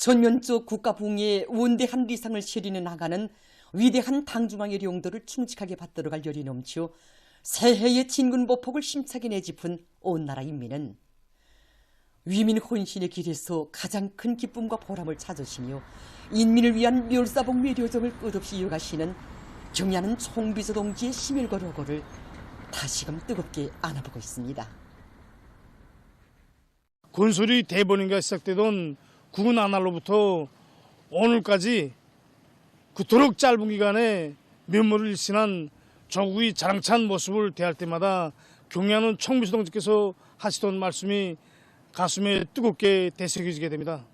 전면적 국가붕괴의 원대한 리상을 실리는 나가는 위대한 당중앙의 용도를 충직하게 받들어갈 열이 넘치어 새해의 진군 보폭을 심차게 내짚은 온 나라 인민은 위민 혼신의 길에서 가장 큰 기쁨과 보람을 찾으시며 인민을 위한 멸사복 멸효정을 끝없이 이어가시는 경야는 총비서 동지의 심혈과 로고를 다시금 뜨겁게 안아보고 있습니다. 군술이 대번인가 시작되던 국군 나날로부터 오늘까지 그토록 짧은 기간에 면모를 일신한 조국의 자랑찬 모습을 대할 때마다 경야는 총비서 동지께서 하시던 말씀이 가슴에 뜨겁게 되새겨지게 됩니다.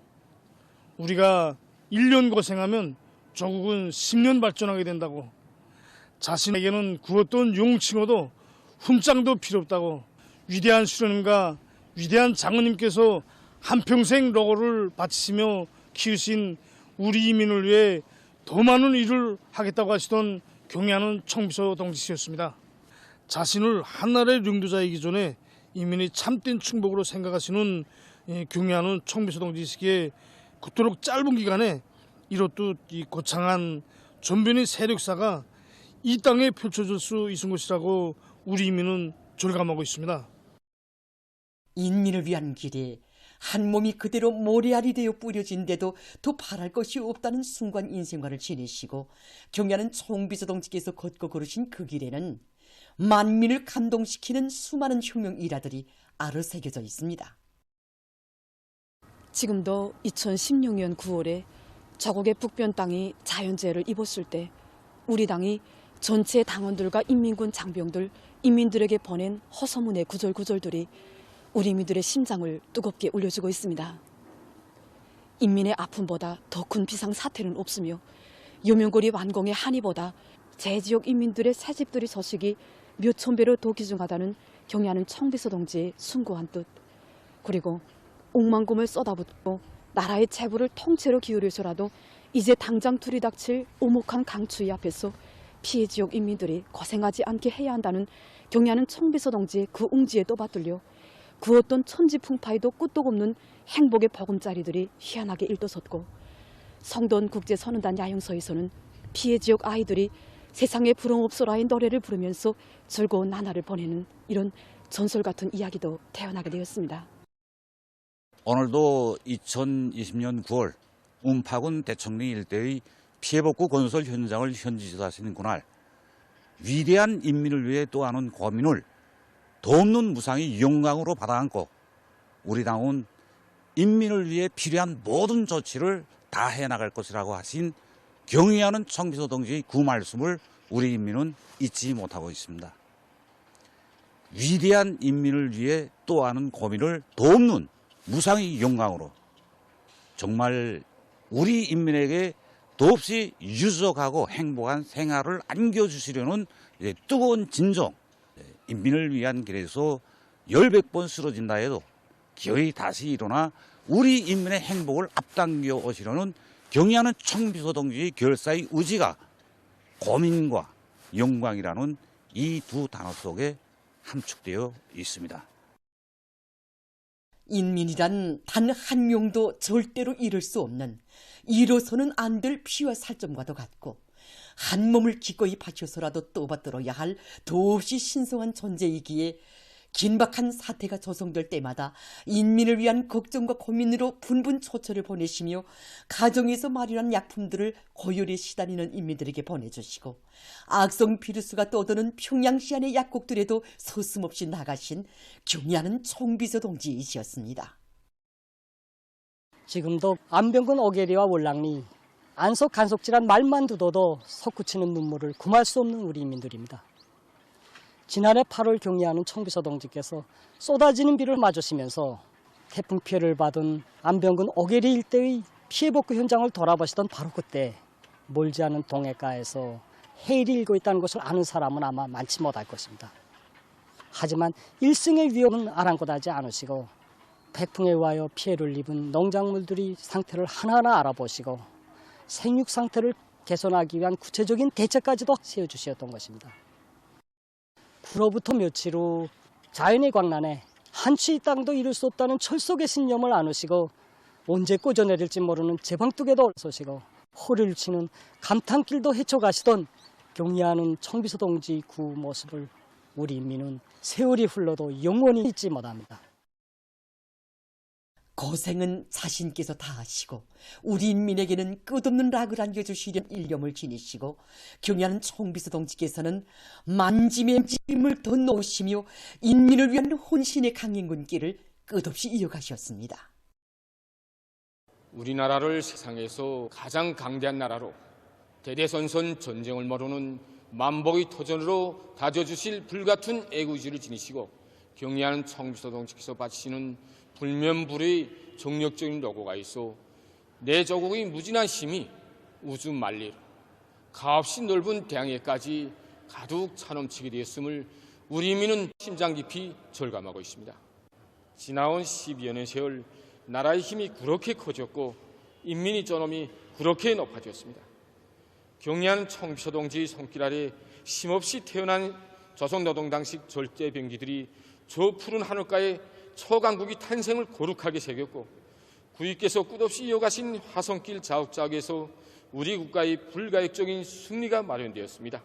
우리가 1년 고생하면 조국은 10년 발전하게 된다고, 자신에게는 구었던 용칭호도 훈장도 필요 없다고, 위대한 수령님과 위대한 장군님께서 한평생 로고를 바치시며 키우신 우리 이민을 위해 더 많은 일을 하겠다고 하시던 경야는 총비서 동지씨였습니다. 자신을 한나라의領도자이기 전에 이민이 참된 충복으로 생각하시는 경야는 총비서 동지시기에 그토록 짧은 기간에 이렇듯 이 거창한 전변의 세력사가 이 땅에 펼쳐질 수 있은 것이라고 우리 이민은 절감하고 있습니다. 인민을 위한 길에 한 몸이 그대로 모래알이 되어 뿌려진데도 더 바랄 것이 없다는 순간 인생관을 지니시고 경야는 총비서 동지께서 걷고 걸으신 그 길에는 만민을 감동시키는 수많은 혁명 일화들이 아르새겨져 있습니다. 지금도 2016년 9월에 저국의 북변 땅이 자연재해를 입었을 때 우리 당이 전체 당원들과 인민군 장병들, 인민들에게 보낸 허서문의 구절구절들이 우리 인민들의 심장을 뜨겁게 울려주고 있습니다. 인민의 아픔보다 더 큰 비상사태는 없으며 유명고리 완공의 한이보다 제지역 인민들의 새집들의 서식이 몇천 배로 더 귀중하다는 경야는 총비서 동지의 숭고한 뜻, 그리고 옥만금을 쏟아붓고 나라의 재부를 통째로 기울여서라도 이제 당장 들이닥칠 오목한 강추위 앞에서 피해 지역 인민들이 고생하지 않게 해야 한다는 경야는 총비서 동지의 그 웅지에 떠받들려 그 어떤 천지풍파에도 끄떡없는 행복의 버금자리들이 희한하게 일떠섰고, 성돈 국제선언단 야영서에서는 피해 지역 아이들이 세상에 부러움없어라의 노래를 부르면서 즐거운 나날을 보내는 이런 전설 같은 이야기도 태어나게 되었습니다. 오늘도 2020년 9월 운파군 대청리 일대의 피해복구 건설 현장을 현지지도하시는 그날, 위대한 인민을 위해 또 하는 고민을 도없는 무상의 영광으로 받아안고 우리 당은 인민을 위해 필요한 모든 조치를 다 해나갈 것이라고 하신 경의하는 총비서 동지의 그 말씀을 우리 인민은 잊지 못하고 있습니다. 위대한 인민을 위해 또 하는 고민을 도없는 무상의 영광으로 정말 우리 인민에게 더없이 유족하고 행복한 생활을 안겨주시려는 뜨거운 진정, 인민을 위한 길에서 10번 쓰러진다 해도 기어이 다시 일어나 우리 인민의 행복을 앞당겨 오시려는 경의하는 총비서 동지의 결사의 의지가 고민과 영광이라는 이 두 단어 속에 함축되어 있습니다. 인민이란 단 한 명도 절대로 잃을 수 없는, 잃어서는 안 될 피와 살점과도 같고 한 몸을 기꺼이 바쳐서라도 떠받들어야 할 더없이 신성한 존재이기에 긴박한 사태가 조성될 때마다 인민을 위한 걱정과 고민으로 분분초초를 보내시며 가정에서 마련한 약품들을 고열에 시다리는 인민들에게 보내주시고 악성 비루스가 떠도는 평양시 안의 약국들에도 서슴없이 나가신 경의하는 총비서 동지이셨습니다. 지금도 안병근 어게리와 월랑리, 안속 간속질환 말만 듣어도 솟구치는 눈물을 금할 수 없는 우리 인민들입니다. 지난해 8월 경의하는 총비서 동지께서 쏟아지는 비를 맞으시면서 태풍 피해를 받은 안병근 어게리 일대의 피해복구 현장을 돌아보시던 바로 그때 멀지 않은 동해가에서 해일이 일고 있다는 것을 아는 사람은 아마 많지 못할 것입니다. 하지만 일생의 위험은 아랑곳하지 않으시고 태풍에 의하여 피해를 입은 농작물들이 상태를 하나하나 알아보시고 생육 상태를 개선하기 위한 구체적인 대책까지도 세워주셨던 것입니다. 그로부터 며칠 후 자연의 광란에 한 치의 땅도 잃을 수 없다는 철석의 신념을 안으시고 언제 꽂아내릴지 모르는 제방뚝에도 쏘시고 허리를 치는 감탄길도 헤쳐가시던 경의하는 청비서 동지 구 모습을 우리 인민은 세월이 흘러도 영원히 잊지 못합니다. 고생은 자신께서 다 하시고 우리 인민에게는 끝없는 락을 안겨주시려는 일념을 지니시고 경의하는 청비서 동지께서는 만짐의 짐을 더 놓으시며 인민을 위한 혼신의 강행군길을 끝없이 이어가셨습니다. 우리나라를 세상에서 가장 강대한 나라로 대대선선 전쟁을 모르는 만복의 터전으로 다져주실 불같은 애국의지를 지니시고 경의하는 청비서 동지께서 바치시는 불면불의 정력적인 노고가 있어 내 조국의 무진한 힘이 우주 만리로 가없이 넓은 대양해까지 가득 차넘치게 되었음을 우리 인민은 심장 깊이 절감하고 있습니다. 지나온 12년의 세월 나라의 힘이 그렇게 커졌고 인민의 존엄이 그렇게 높아졌습니다. 경의하는 청비서 동지의 손길 아래 힘없이 태어난 조선노동당식 절제병기들이 저 푸른 하늘가에 초강국의 탄생을 거룩하게 새겼고 구위께서 끝없이 이어가신 화성길 자욱자욱에서 우리 국가의 불가역적인 승리가 마련되었습니다.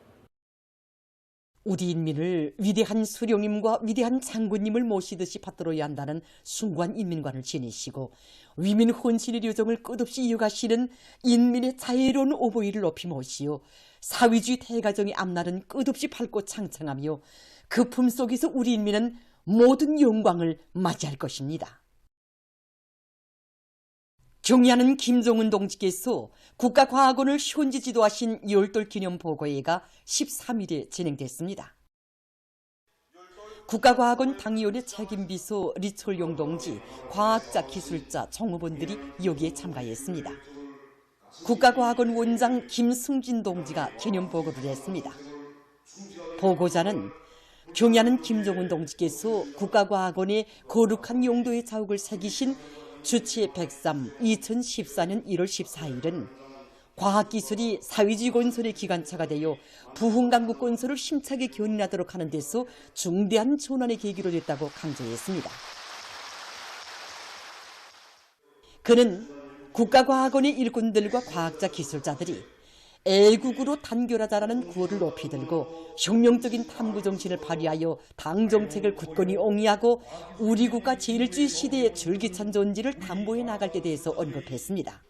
우리 인민을 위대한 수령님과 위대한 장군님을 모시듯이 받들어야 한다는 숭고한 인민관을 지니시고 위민 혼신의 요정을 끝없이 이어가시는 인민의 자애로운 오보이를 높이 모시어 사회주의 대가정의 앞날은 끝없이 밝고 창창하며 그 품속에서 우리 인민은 모든 영광을 맞이할 것입니다. 경의하는 김종은 동지께서 국가과학원을 현지 지도하신 열돌 기념보고회가 13일에 진행됐습니다. 국가과학원 당위원회 책임비서 리철용 동지, 과학자, 기술자, 정호원들이 여기에 참가했습니다. 국가과학원 원장 김승진 동지가 기념보고를 했습니다. 보고자는 경의하는 김종은 동지께서 국가과학원의 거룩한 용도의 자욱을 새기신 주치 103 2014년 1월 14일은 과학기술이 사회주의 건설의 기관차가 되어 부흥강국 건설을 힘차게 견인하도록 하는 데서 중대한 전환의 계기로 됐다고 강조했습니다. 그는 국가과학원의 일꾼들과 과학자 기술자들이 애국으로 단결하자라는 구호를 높이 들고 혁명적인 탐구정신을 발휘하여 당정책을 굳건히 옹이하고 우리 국가 제일주의 시대의 줄기찬 존재를 담보해 나갈 때 대해서 언급했습니다.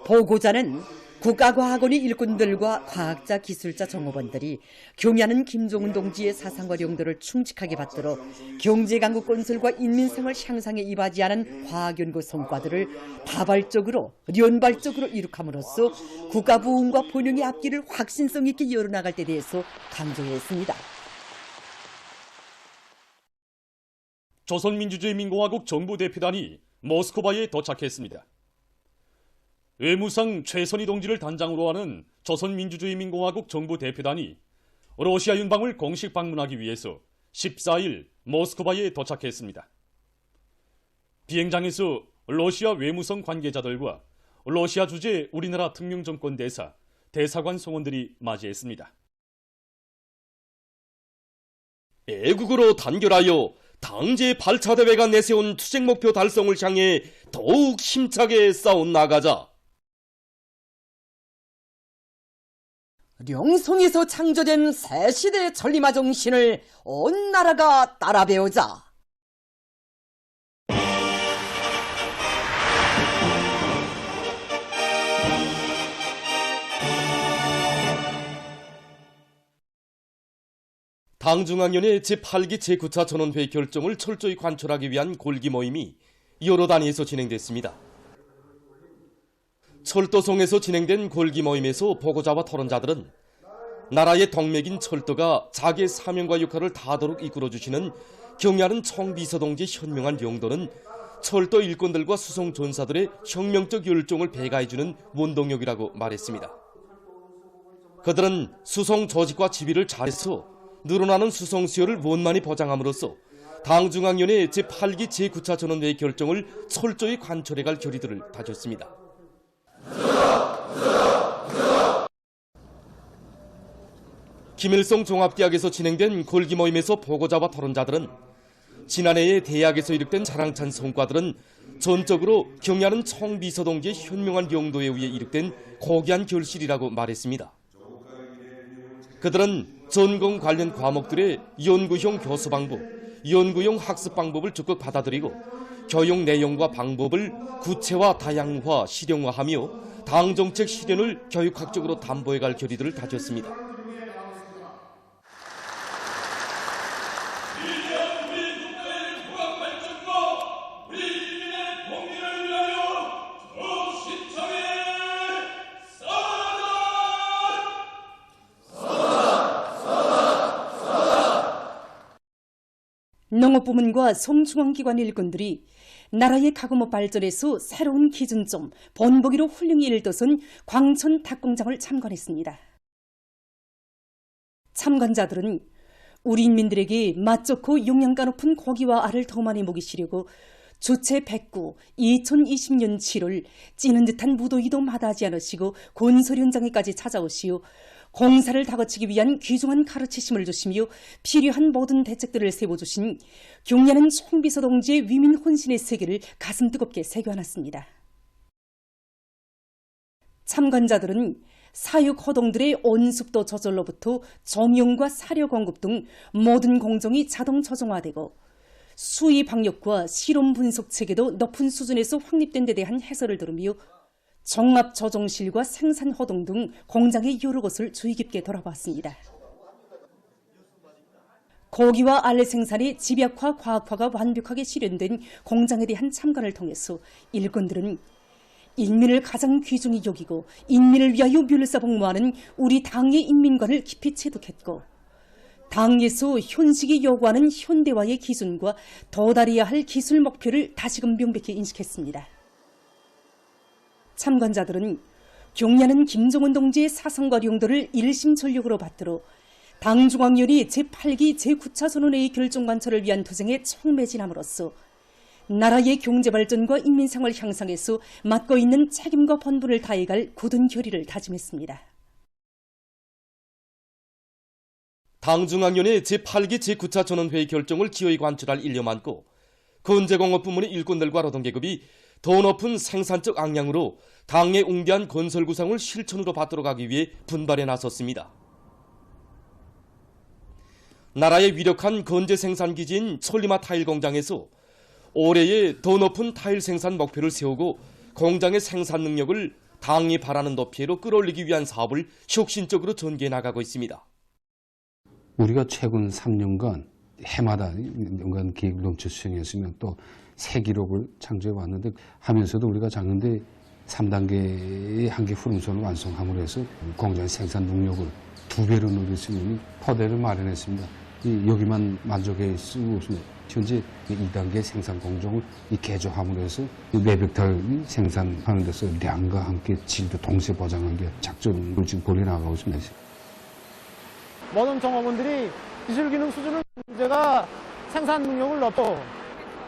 보고자는 국가과학원의 일꾼들과 과학자, 기술자, 정호원들이 경의하는 김종은 동지의 사상과 용도를 충직하게 받들어 경제강국 건설과 인민생활 향상에 이바지하는 과학연구 성과들을 다발적으로, 연발적으로 이룩함으로써 국가 부흥과 번영의 앞길을 확신성 있게 열어나갈 때 대해서 강조했습니다. 조선민주주의민공화국 정부대표단이 모스크바에 도착했습니다. 외무상 최선희 동지를 단장으로 하는 조선민주주의민공화국 정부 대표단이 러시아 윤방을 공식 방문하기 위해서 14일 모스크바에 도착했습니다. 비행장에서 러시아 외무성 관계자들과 러시아 주재 우리나라 특명정권 대사, 대사관 성원들이 맞이했습니다. 애국으로 단결하여 당제 8차 대회가 내세운 투쟁 목표 달성을 향해 더욱 힘차게 싸워나가자. 령송에서 창조된 새 시대의 전리마 정신을 온 나라가 따라 배우자. 당중앙위원회 제8기 제9차 전원회의 결정을 철저히 관철하기 위한 골기 모임이 여러 단위에서 진행됐습니다. 철도성에서 진행된 골기 모임에서 보고자와 토론자들은 나라의 동맥인 철도가 자기의 사명과 역할을 다하도록 이끌어주시는 경의하는 청비서동지의 현명한 용도는 철도 일꾼들과 수송 전사들의 혁명적 열정을 배가해주는 원동력이라고 말했습니다. 그들은 수송 조직과 지휘를 잘해서 늘어나는 수송 수요를 원만히 보장함으로써 당중앙위원회 제8기 제9차 전원회의 결정을 철저히 관철해갈 결의들을 다졌습니다. 김일성 종합대학에서 진행된 골기 모임에서 보고자와 토론자들은 지난해에 대학에서 이룩된 자랑찬 성과들은 전적으로 경야는 청비서동지의 현명한 용도에 의해 이룩된 고귀한 결실이라고 말했습니다. 그들은 전공 관련 과목들의 연구형 교수 방법, 연구용 학습 방법을 적극 받아들이고 교육 내용과 방법을 구체화, 다양화, 실용화하며 당정책 실현을 교육학적으로 담보해갈 결의들을 다졌습니다. 농업부문과 송중앙기관 일꾼들이 나라의 가공업 발전에서 새로운 기준점, 번복이로 훌륭히 일떠선 광천 닭공장을 참관했습니다. 참관자들은 우리 인민들에게 맛 좋고 영양가 높은 고기와 알을 더 많이 먹이시려고 주체 109, 2020년 7월 찌는 듯한 무더위도 마다하지 않으시고 건설 현장에까지 찾아오시오 공사를 다그치기 위한 귀중한 가르치심을 주시며 필요한 모든 대책들을 세워주신 경야는 총비서 동지의 위민 혼신의 세계를 가슴 뜨겁게 새겨안았습니다. 참관자들은 사육 허동들의 온습도 조절로부터 정용과 사료 공급 등 모든 공정이 자동 조정화되고 수의 방역과 실험 분석 체계도 높은 수준에서 확립된 데 대한 해설을 들으며 정합 조정실과 생산 허동 등 공장의 여러 곳을 주의 깊게 돌아봤습니다. 고기와 알 생산의 집약화, 과학화가 완벽하게 실현된 공장에 대한 참관을 통해서 일꾼들은 인민을 가장 귀중히 여기고 인민을 위하여 멸사복무하는 우리 당의 인민관을 깊이 체득했고 당에서 현식이 요구하는 현대화의 기준과 도달해야 할 기술 목표를 다시금 명백히 인식했습니다. 참관자들은 경야는 김정은 동지의 사상과 용도를 일심전력으로 받들어 당중앙위원회 제8기 제9차 전원회의 결정관철을 위한 투쟁에 총매진함으로써 나라의 경제발전과 인민생활 향상에서 맡고 있는 책임과 본분을 다해갈 굳은 결의를 다짐했습니다. 당중앙위원회 제8기 제9차 전원회의 결정을 기어이 관철할 일념 안고 건재공업 부문의 일꾼들과 노동계급이 더 높은 생산적 악량으로 당의 웅대한 건설 구상을 실천으로 받들어가기 위해 분발에 나섰습니다. 나라의 위력한 건재 생산기지인 천리마 타일 공장에서 올해의 더 높은 타일 생산 목표를 세우고 공장의 생산 능력을 당이 바라는 높이로 끌어올리기 위한 사업을 혁신적으로 전개해 나가고 있습니다. 우리가 최근 3년간 해마다 연간 계획을 넘쳐 수행했으면 또 새 기록을 창조해 왔는데 하면서도 우리가 작년에 3단계의 한계 후름선을 완성함으로 해서 공장의 생산 능력을 2배로 늘릴 수 있는 토대를 마련했습니다. 여기만 만족해 있을 수 없습니다. 현재 2단계 생산 공정을 개조함으로 해서 내백달 생산하는 데서 량과 함께 질도 동시에 보장하는 게 작전을 지금 벌여나가고 있습니다. 모든 종업원들이 기술 기능 수준을 문제가 생산 능력을 높고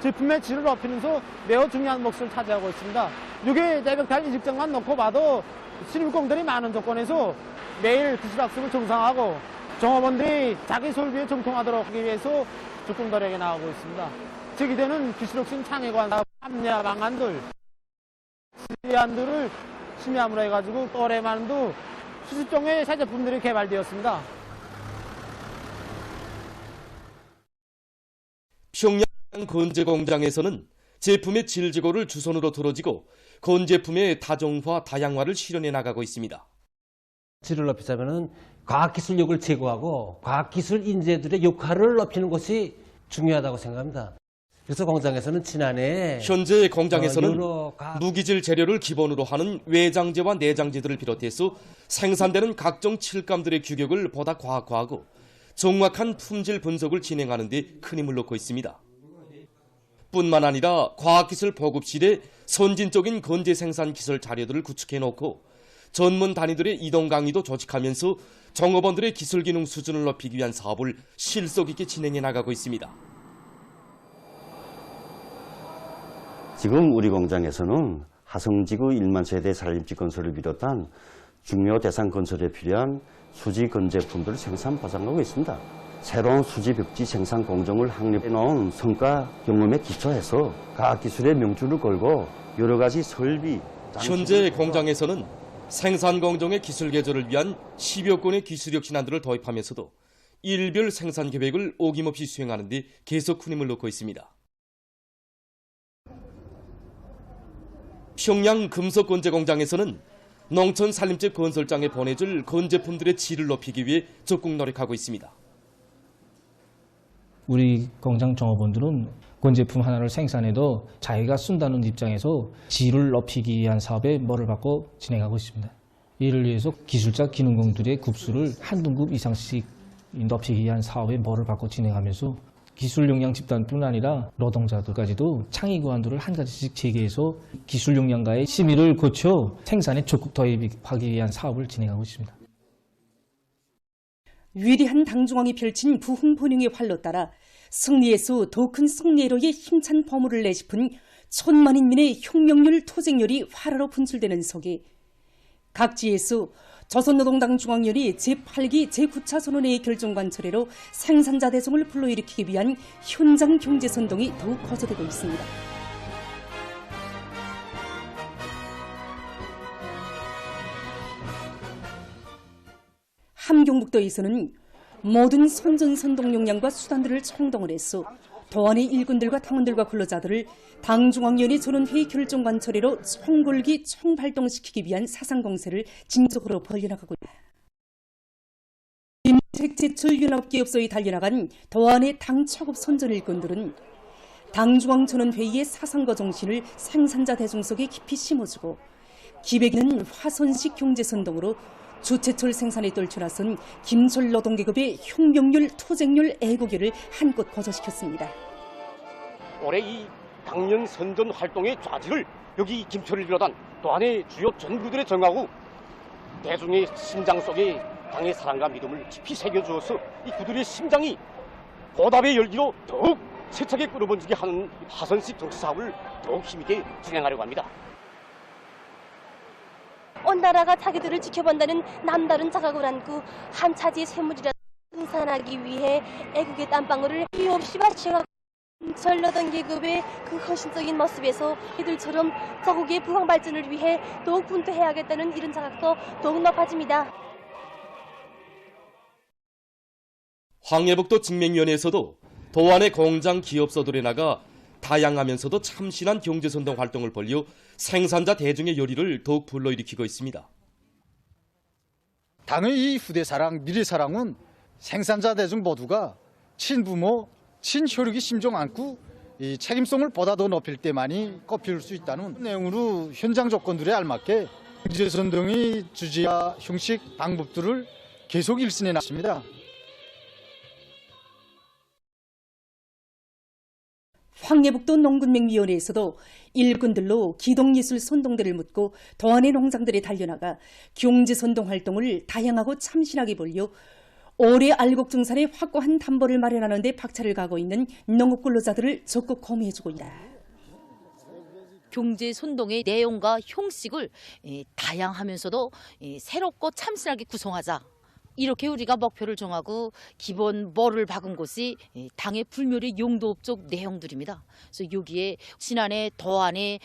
제품의 질을 높이면서 매우 중요한 몫을 차지하고 있습니다. 6회 내백달 인식장만 놓고 봐도 신입공들이 많은 조건에서 매일 기술학습을 정상화하고 종업원들이 자기 설비에 정통하도록 하기 위해서 적극 노력에 나가고 있습니다. 제기되는 기술혁신 창의관 합리화 방안들, 시안들을 심의함으로 해가지고 올해만도 수십 종의 새 제품들이 개발되었습니다. 평양 건재 공장에서는 제품의 질지고를 주선으로 들어지고 건제품의 다정화, 다양화를 실현해 나가고 있습니다. 질을 높이자면은 과학기술력을 제고하고 과학기술 인재들의 역할을 높이는 것이 중요하다고 생각합니다. 그래서 공장에서는 지난해 현재 공장에서는 무기질 재료를 기본으로 하는 외장재와 내장재들을 비롯해서 생산되는 각종 칠감들의 규격을 보다 과학화하고 정확한 품질 분석을 진행하는 데 큰 힘을 놓고 있습니다. 뿐만 아니라 과학기술 보급 시대 선진적인 건재 생산 기술 자료들을 구축해놓고 전문 단위들의 이동 강의도 조직하면서 종업원들의 기술 기능 수준을 높이기 위한 사업을 실속 있게 진행해 나가고 있습니다. 지금 우리 공장에서는 하성지구 1만 세대 산림지 건설을 비롯한 중요 대상 건설에 필요한 수지 건제품들을 생산 보장하고 있습니다. 새로운 수지 벽지 생산 공정을 확립해 놓은 성과 경험에 기초해서 과학기술의 명줄을 걸고 여러 가지 설비, 현재 공장에서는 생산 공정의 기술 개조를 위한 10여 건의 기술 혁신안들을 도입하면서도 일별 생산 계획을 어김없이 수행하는 데 계속 큰 힘을 놓고 있습니다. 평양 금속건재 공장에서는 농촌 산림집 건설장에 보내줄 건제품들의 질을 높이기 위해 적극 노력하고 있습니다. 우리 공장 종업원들은 건제품 하나를 생산해도 자기가 쓴다는 입장에서 질을 높이기 위한 사업에 뭐를 받고 진행하고 있습니다. 이를 위해서 기술자 기능공들의 급수를 한 등급 이상씩 높이기 위한 사업에 뭐를 받고 진행하면서 기술 역량 집단뿐 아니라 노동자들까지도 창의 고안도를 한 가지씩 제기해서 기술 역량과의 심의를 거쳐 생산에 적극 도입하기 위한 사업을 진행하고 있습니다. 위대한 당중왕이 펼친 부흥본영의 활로 따라 승리에서 더 큰 승리로의 힘찬 보물을 내짚은 천만인민의 혁명률 토쟁열이 활화로 분출되는 속에 각지에서 조선노동당 중앙연이 제8기 제9차 선언회의 결정관철회로 생산자 대성을 불러일으키기 위한 현장 경제선동이 더욱 거세되고 있습니다. 함경북도에서는 모든 선전선동 역량과 수단들을 총동을 해서 도안의 일꾼들과 당원들과 근로자들을 당중앙위원회 전원회의 결정관철회로 총궐기 총발동시키기 위한 사상공세를 진속으로 벌여나가고 있다. 임책 제철 연합기업소에 달려나간 도안의 당 차급 선전 일꾼들은 당중앙 전원회의의 사상과 정신을 생산자 대중 속에 깊이 심어주고 기백이는 화선식 경제선동으로 주체철 생산에 떨쳐나선 김철 노동계급의 혁명률, 토쟁률, 애국열을 한껏 거저시켰습니다. 올해 이 당년 선전 활동의 좌지를 여기 김철을 비롯한 도안의 주요 전구들에 정하고 대중의 심장 속에 당의 사랑과 믿음을 깊이 새겨주어서 이 그들의 심장이 보답의 열기로 더욱 세차게 끌어번지게 하는 화선식 정치 사업을 더욱 힘있게 진행하려고 합니다. 온 나라가 자기들을 지켜본다는 남다른 자각을 안고 한 차지의 쇠물이라 생산하기 위해 애국의 땀방울을 이유 없이 바쳐가 전라던 계급의 그 헌신적인 모습에서 이들처럼 자국의 부강 발전을 위해 더욱 분투해야겠다는 이런 자각도 더욱 높아집니다. 황해북도 직맹위원회에서도 도안의 공장 기업소들에 나가 다양하면서도 참신한 경제선동 활동을 벌여 생산자 대중의 열의를 더욱 불러일으키고 있습니다. 당의 이 후대사랑, 미래사랑은 생산자 대중 모두가 친부모, 친효력이 심정 안고 이 책임성을 보다 더 높일 때만이 꽃피울 수 있다는 내용으로 현장 조건들에 알맞게 경제선동의 주제와 형식, 방법들을 계속 일신해 놨습니다. 황해북도 농군맹위원회에서도 일꾼들로 기동예술 선동대를 묻고 도안의 농장들에 달려나가 경제선동 활동을 다양하고 참신하게 벌여 올해 알곡증산에 확고한 담보를 마련하는 데 박차를 가고 있는 농업근로자들을 적극 고미해주고 있다. 경제선동의 내용과 형식을 다양하면서도 새롭고 참신하게 구성하자. 이렇게 우리가 목표를 정하고 기본 뭐를 박은 곳이 당의 불멸의 용도업적 내용들입니다. 그래서 여기에 지난해 도안의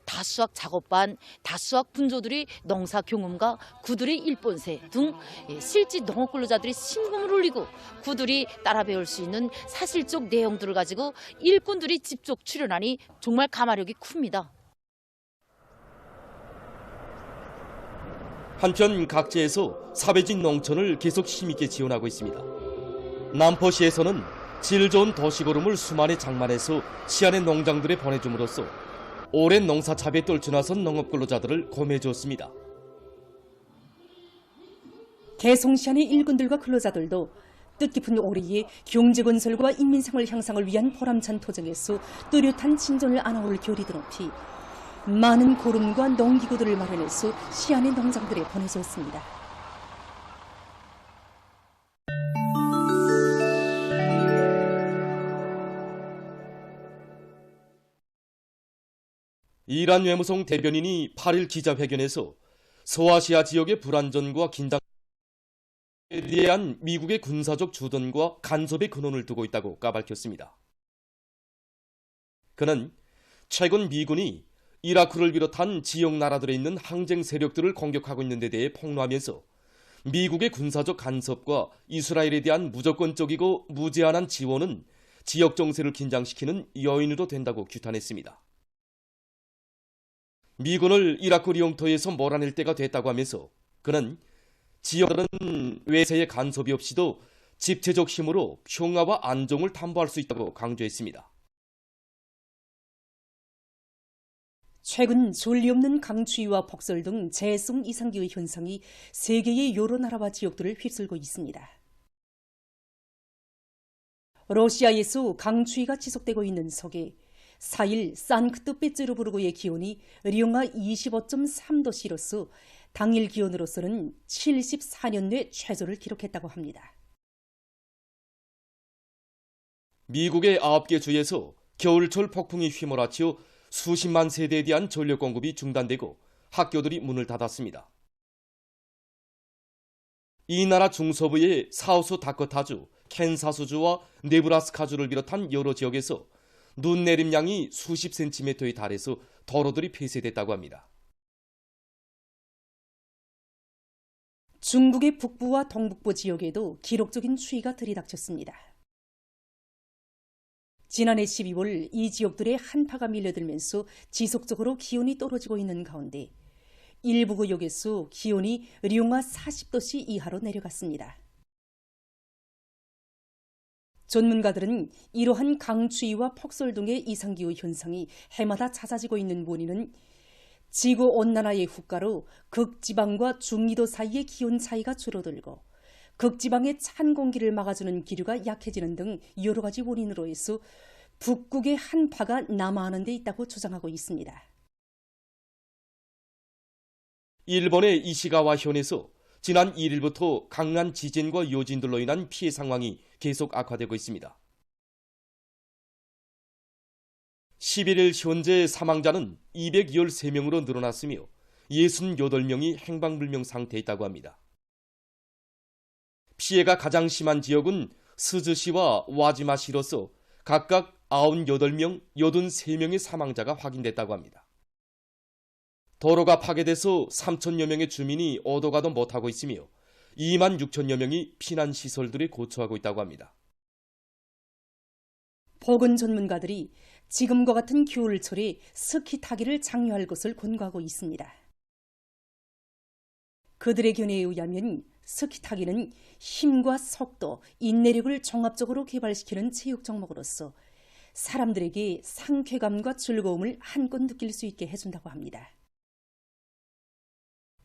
다수학 작업반, 다수학 분조들의 농사 경험과 그들의 일본세 등 실제 농업근로자들의 신금을 올리고 그들이 따라 배울 수 있는 사실적 내용들을 가지고 일꾼들이 직접 출연하니 정말 감화력이 큽니다. 한편 각지에서 사회적 농촌을 계속 힘있게 지원하고 있습니다. 남포시에서는 질 좋은 도시고름을 수만에 장만해서 시안의 농장들에 보내줌으로써 오랜 농사차비에 떨쳐나선 농업근로자들을 고매해 주었습니다. 개성시안의 일꾼들과 근로자들도 뜻깊은 올해의 경제건설과 인민생활 향상을 위한 보람찬 토정에서 뚜렷한 진전을 안아올 결의도 높이 많은 고름과 농기구들을 마련해서 시안의 농장들에 보내줬습니다. 이란 외무성 대변인이 8일 기자회견에서 서아시아 지역의 불안전과 긴장 대한 미국의 군사적 주둔과 간섭의 근원을 두고 있다고 까발켰습니다. 그는 최근 미군이 이라크를 비롯한 지역 나라들에 있는 항쟁 세력들을 공격하고 있는 데 대해 폭로하면서 미국의 군사적 간섭과 이스라엘에 대한 무조건적이고 무제한한 지원은 지역 정세를 긴장시키는 요인으로 된다고 규탄했습니다. 미군을 이라크 영토에서 몰아낼 때가 됐다고 하면서 그는 지역들은 외세의 간섭이 없이도 집체적 힘으로 평화와 안정을 담보할 수 있다고 강조했습니다. 최근 존리 없는 강추위와 폭설 등 재해성 이상기후 현상이 세계의 여러 나라와 지역들을 휩쓸고 있습니다. 러시아에서 강추위가 지속되고 있는 속에 4일 산크트페테르부르크의 기온이 영하 25.3도씨로서 당일 기온으로서는 74년 내 최저를 기록했다고 합니다. 미국의 9개 주에서 겨울철 폭풍이 휘몰아치어 수십만 세대에 대한 전력 공급이 중단되고 학교들이 문을 닫았습니다. 이 나라 중서부의 사우스 다코타주, 캔사스주와 네브라스카주를 비롯한 여러 지역에서 눈 내림량이 수십 센티미터에 달해서 도로들이 폐쇄됐다고 합니다. 중국의 북부와 동북부 지역에도 기록적인 추위가 들이닥쳤습니다. 지난해 12월 이 지역들의 한파가 밀려들면서 지속적으로 기온이 떨어지고 있는 가운데 일부 구역에서 기온이 영하 40도씨 이하로 내려갔습니다. 전문가들은 이러한 강추위와 폭설 등의 이상기후 현상이 해마다 잦아지고 있는 원인은 지구온난화의 후가로 극지방과 중緯도 사이의 기온 차이가 줄어들고 극지방의 찬 공기를 막아주는 기류가 약해지는 등 여러 가지 원인으로 해서 북극의 한파가 남하하는 데 있다고 주장하고 있습니다. 일본의 이시가와 현에서 지난 1일부터 강한 지진과 요진들로 인한 피해 상황이 계속 악화되고 있습니다. 11일 현재 사망자는 213명으로 늘어났으며 68명이 행방불명 상태에 있다고 합니다. 피해가 가장 심한 지역은 스즈시와 와지마시로서 각각 98명, 83명의 사망자가 확인됐다고 합니다. 도로가 파괴돼서 3천여 명의 주민이 오도 가도 못하고 있으며 2만 6천여 명이 피난시설들에 거주하고 있다고 합니다. 보건 전문가들이 지금과 같은 겨울철에 스키 타기를 장려할 것을 권고하고 있습니다. 그들의 견해에 의하면 스키 타기는 힘과 속도, 인내력을 종합적으로 개발시키는 체육 종목으로서 사람들에게 상쾌감과 즐거움을 한껏 느낄 수 있게 해준다고 합니다.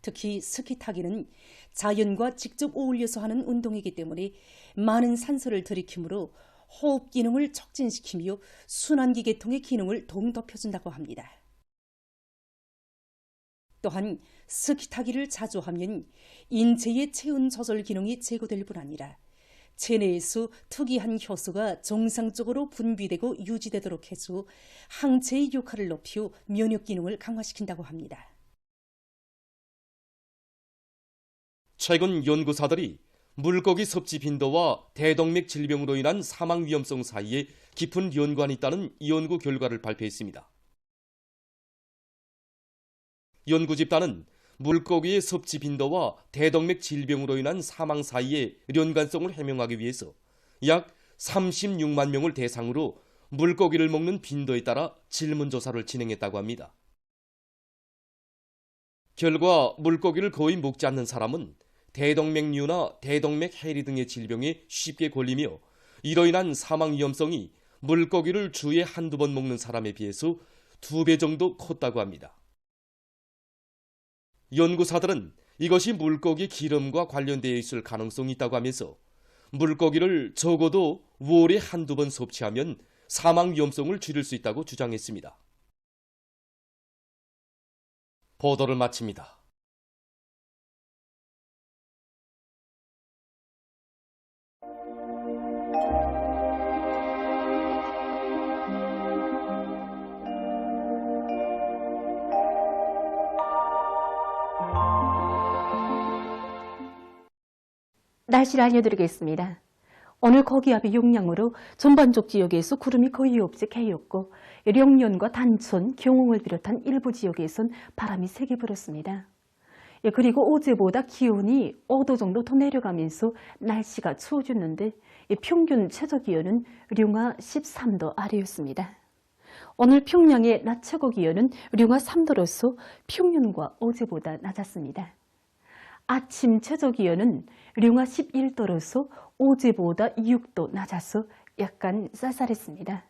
특히 스키 타기는 자연과 직접 어울려서 하는 운동이기 때문에 많은 산소를 들이키므로 호흡 기능을 촉진시키며 순환기 계통의 기능을 더욱 높여준다고 합니다. 또한 스키 타기를 자주 하면 인체의 체온 조절 기능이 제고될 뿐 아니라 체내에서 특이한 효소가 정상적으로 분비되고 유지되도록 해서 항체의 역할을 높여 면역 기능을 강화시킨다고 합니다. 최근 연구사들이 물고기 섭취 빈도와 대동맥 질병으로 인한 사망 위험성 사이에 깊은 연관이 있다는 연구 결과를 발표했습니다. 연구 집단은 물고기의 섭취 빈도와 대동맥 질병으로 인한 사망 사이의 연관성을 해명하기 위해서 약 36만 명을 대상으로 물고기를 먹는 빈도에 따라 질문조사를 진행했다고 합니다. 결과 물고기를 거의 먹지 않는 사람은 대동맥류나 대동맥 해리 등의 질병에 쉽게 걸리며 이로 인한 사망 위험성이 물고기를 주에 한두 번 먹는 사람에 비해서 2배 정도 컸다고 합니다. 연구사들은 이것이 물고기 기름과 관련되어 있을 가능성이 있다고 하면서 물고기를 적어도 월에 한두 번 섭취하면 사망 위험성을 줄일 수 있다고 주장했습니다. 보도를 마칩니다. 날씨를 알려드리겠습니다. 오늘 거기압의 영향으로 전반적 지역에서 구름이 거의 없이 개였고 령년과 단천, 경홍을 비롯한 일부 지역에선 바람이 세게 불었습니다. 그리고 어제보다 기온이 5도 정도 더 내려가면서 날씨가 추워졌는데 평균 최저기온은 령화 13도 아래였습니다. 오늘 평양의 낮 최고기온은 령화 3도로서 평년과 어제보다 낮았습니다. 아침 최저기온은 령화 11도로서 어제보다 6도 낮아서 약간 쌀쌀했습니다.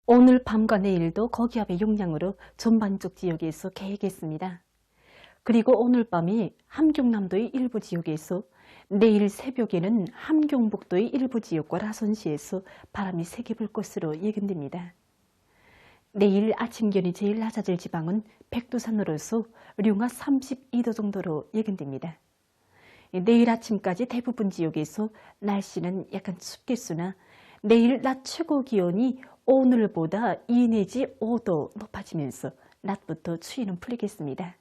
오늘 밤과 내일도 거기압의 영향으로 전반적 지역에서 개겠습니다. 그리고 오늘 밤이 함경남도의 일부 지역에서 내일 새벽에는 함경북도의 일부 지역과 라선시에서 바람이 세게 불 것으로 예견됩니다. 내일 아침 기온이 제일 낮아질 지방은 백두산으로서 령화 32도 정도로 예견됩니다. 내일 아침까지 대부분 지역에서 날씨는 약간 춥겠으나 내일 낮 최고 기온이 오늘보다 2 내지 5도 높아지면서 낮부터 추위는 풀리겠습니다.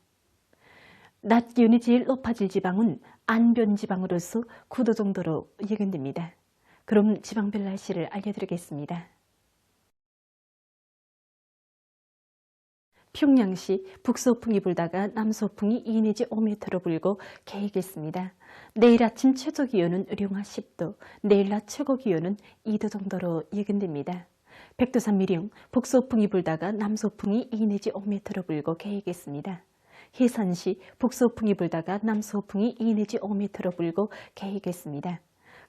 낮 기온이 제일 높아질 지방은 안변 지방으로서 9도 정도로 예견됩니다. 그럼 지방별 날씨를 알려드리겠습니다. 평양시 북서풍이 불다가 남서풍이 2 내지 5m로 불고 개겠습니다. 내일 아침 최저기온은 령화 10도, 내일 낮 최고기온은 2도 정도로 예견됩니다. 백두산 미령 북서풍이 불다가 남서풍이 2 내지 5m로 불고 개겠습니다. 해산시 북서풍이 불다가 남서풍이 2 내지 5m로 불고 개겠습니다.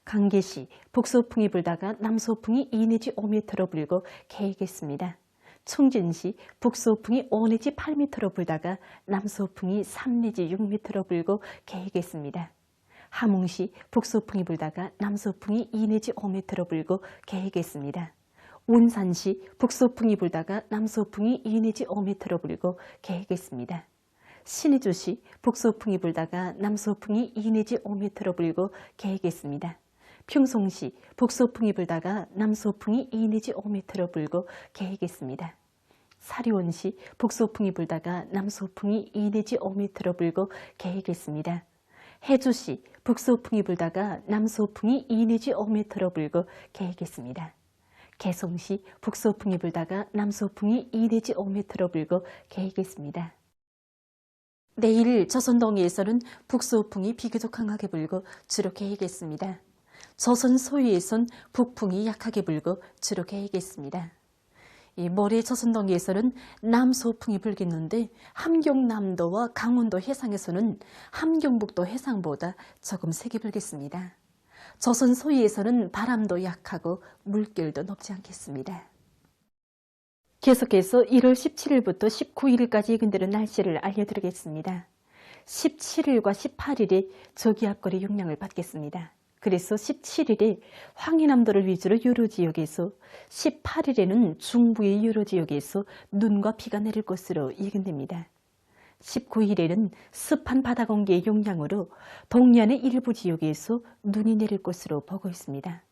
강계시 북서풍이 불다가 남서풍이 2 내지 5m로 불고 개겠습니다. 청진시 북서풍이 5 내지 8m로 불다가 남서풍이 3 내지 6m로 불고 개겠습니다. 함흥시 북서풍이 불다가 남서풍이 2 내지 5m로 불고 개겠습니다. 운산시 북서풍이 불다가 남서풍이 2 내지 5m로 불고 개겠습니다. 신의주시 북서풍이 불다가 남서풍이 2 내지 5m로 불고 개겠습니다. 평송시 북서풍이 불다가 남서풍이 2 내지 5m로 불고 개겠습니다. 사리원시 북서풍이 불다가 남서풍이 2 내지 5m로 불고 개겠습니다. 해주시 북서풍이 불다가 남서풍이 2 내지 5m로 불고 개겠습니다. 개성시 북서풍이 불다가 남서풍이 2 내지 5m로 불고 개겠습니다. 내일 조선동해에서는 북서풍이 비교적 강하게 불고 주로 개겠습니다. 조선 소위에선 북풍이 약하게 불고 주로 개겠습니다. 모레 조선동해에서는 남서풍이 불겠는데 함경남도와 강원도 해상에서는 함경북도 해상보다 조금 세게 불겠습니다. 조선 소위에서는 바람도 약하고 물결도 높지 않겠습니다. 계속해서 1월 17일부터 19일까지 예견되는 날씨를 알려드리겠습니다. 17일과 18일에 저기압골의 영향을 받겠습니다. 그래서 17일에 황해남도를 위주로 여러 지역에서 18일에는 중부의 여러 지역에서 눈과 비가 내릴 것으로 예견됩니다. 19일에는 습한 바다 공기의 영향으로 동해안의 일부 지역에서 눈이 내릴 것으로 보고 있습니다.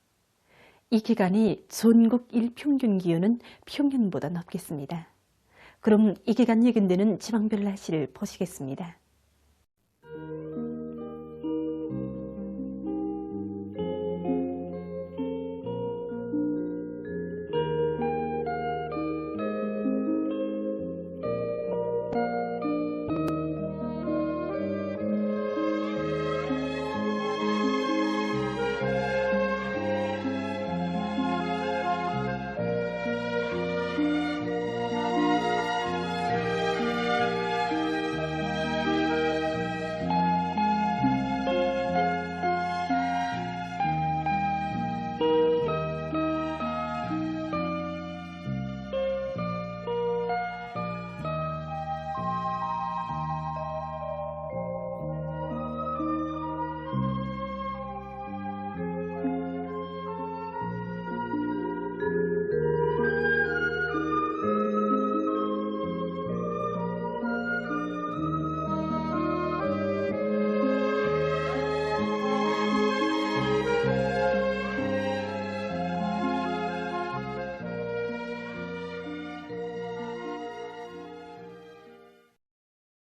이 기간이 전국 일평균 기온은 평년보다 높겠습니다. 그럼 이 기간 예견되는 지방별 날씨를 보시겠습니다.